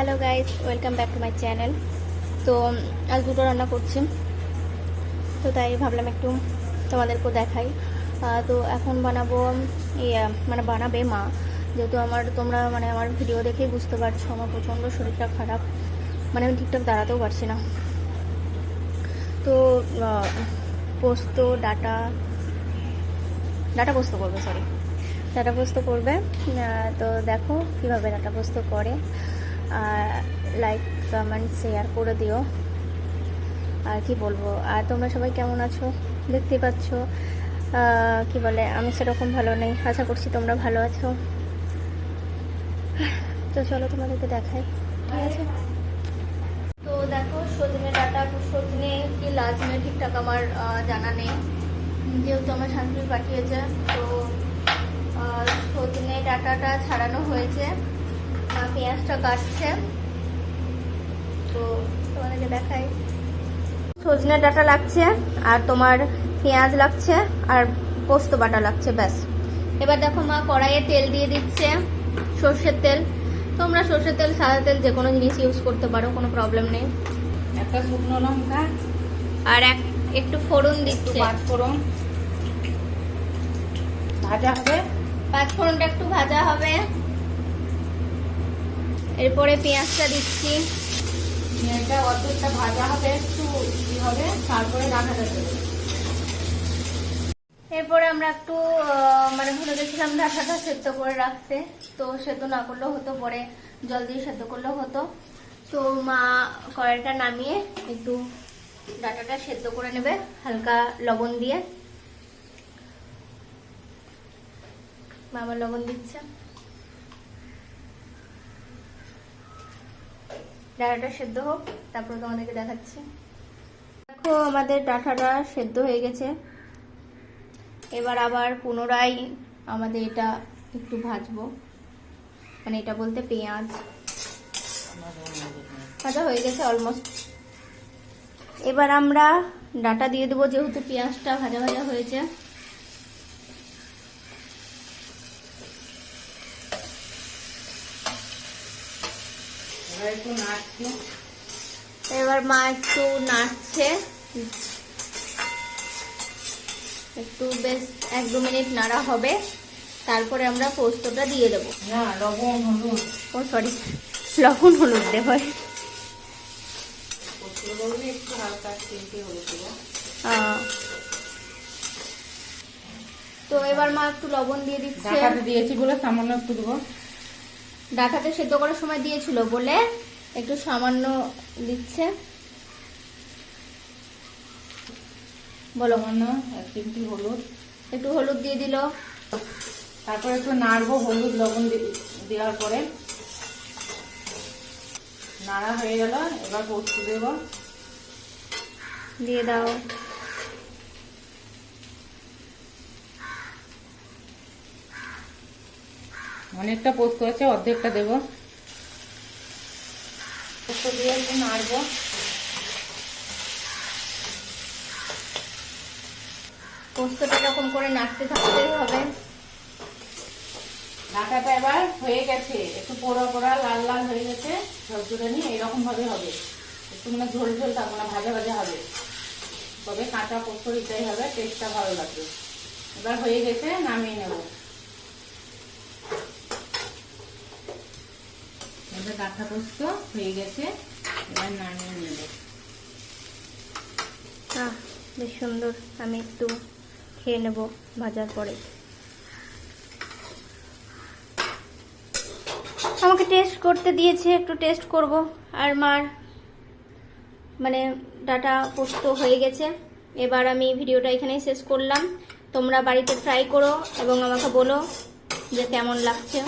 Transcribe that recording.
Hello guys, welcome back to my channel. তো আজ দুটো রান্না করছি, তো তাই ভাবলাম একটু তোমাদেরকেও দেখাই। তো এখন বানাবো মানে বানাবে মা, যেহেতু তোমরা আমার ভিডিও দেখেই বুঝতে পারছো আমার প্রচণ্ড শরীরটা খারাপ, মানে আমি ঠিকঠাক দাঁড়াতেও পারছি না। তো পোস্ত ডাটা পোস্ত করবে, ডাটা পোস্ত করবে। তো দেখো কীভাবে ডাটা পোস্ত করে, লাইক কমেন্ট শেয়ার করে দিও। আর কি বলবো, আর তোমরা সবাই কেমন আছো দেখতেই পাচ্ছ। কি বলে, আমি সেরকম ভালো নেই, আশা করছি তোমরা ভালো আছো। তো চলো তোমাদেরকে দেখাই, ঠিক আছে। তো দেখো সজনে ডাটা, সজনে কি লাজনে ঠিকঠাক আমার জানা নেই, যেহেতু আমার শাশুড়ি পাঠিয়েছে। তো সজনে ডাটাটা ছাড়ানো হয়েছে, পেঁয়াজটা কাটছে, তো তোমাদেরকে দেখাই। সজনে ডাটা লাগছে, আর তোমার পেঁয়াজ লাগছে, আর পোস্ত বাটা লাগছে, ব্যাস। এবার দেখো মা কড়াইয়ে তেল দিয়ে দিচ্ছে, সর্ষের তেল। তোমরা সর্ষের তেল, সাদা তেল যে কোনো জিনিস ইউজ করতে পারো, কোনো প্রবলেম নেই। একটা শুকনো লঙ্কা আর একটু ফোড়ন দিচ্ছে, পাঁচফোড়ন ভাজা হবে। পাঁচফোড়নটা একটু ভাজা হবে, এরপরে পেঁয়াজটা দিচ্ছি। পেঁয়াজটা অর্ধেকটা ভাজা হবে, একটু কি হবে, তারপরে ডাটাটা দেবো। এরপরে আমরা একটু ভুলে গেছিলাম ডাটাটা সেদ্ধ করে রাখতে, তো সেদ্ধ না করলেও হতো, পরে জল দিয়ে সেদ্ধ করলেও হতো। তো মা কড়াইটা নামিয়ে একটু ডাটাটা সেদ্ধ করে নেবে হালকা লবণ দিয়ে। মা আমার লবণ দিচ্ছে, ডাটাটা সেদ্ধ হোক, তারপরে তোমাদেরকে দেখাচ্ছি। দেখো আমাদের ডাটাটা সেদ্ধ হয়ে গেছে। এবার আবার পুনরায় আমাদের এটা একটু ভাজবো, মানে এটা বলতে পেঁয়াজ ভাজা হয়ে গেছে অলমোস্ট। এবার আমরা ডাটা দিয়ে দেবো, যেহেতু পেঁয়াজটা ভাজা ভাজা হয়েছে। এবার মা একটু নাড়ছে, একটু বেশ 1-2 মিনিট নাড়া হবে, তারপরে আমরা পোস্তটা দিয়ে দেবো। লবণ হলুদ, ও সরি, লবণ হলুদ দেবো। একটু হালকা চিমটে হলুদ দেবো। তো এবার মা একটু লবণ দিয়ে দিচ্ছে। ডাটাতে দিয়েছি বলে সামান্য একটু দেবো। ডাটাতে সেদ্ধ করার সময় দিয়েছিল বলে একটু সামান্য দিচ্ছে। বলো। সামান্য এক চিমটি হলুদ, একটু হলুদ দিয়ে দিল। তারপরে একটু নাড়বো, হলুদ লবণ দেওয়ার পরে নাড়া হয়ে গেল। এবার পোস্ত দেবো, দিয়ে দাও। অনেকটা পোস্ত আছে, অর্ধেকটা দেবো। পোস্ত দিয়ে একটু নাড়বো। পোস্তটা এরকম করে নাড়তে থাকতে হবে। ডাটাটা এবার হয়ে গেছে, একটু পোড়া পোড়া লাল লাল হয়ে গেছে, ঝরঝরে নিয়ে এরকম ভাবে হবে, একটু মানে ঝোল ঝোল থাকবে না, ভাজা ভাজা হবে, তবে কাঁচা পোস্ত দিতেই হবে, টেস্টটা ভালো লাগবে। এবার হয়ে গেছে, নামিয়ে নেব। এবার কাঁচা পোস্ত হয়ে গেছে, এবার নামিয়ে নেব। বেশ সুন্দর, আমি একটু খেয়ে নেব ভাজার পরে। আমাকে টেস্ট করতে দিয়েছে, একটু টেস্ট করব। আর মার ডাটা পোস্ত হয়ে গেছে। এবার আমি ভিডিওটা এখানেই শেষ করলাম। তোমরা বাড়িতে ট্রাই করো এবং আমাকে বলো যে কেমন লাগছে।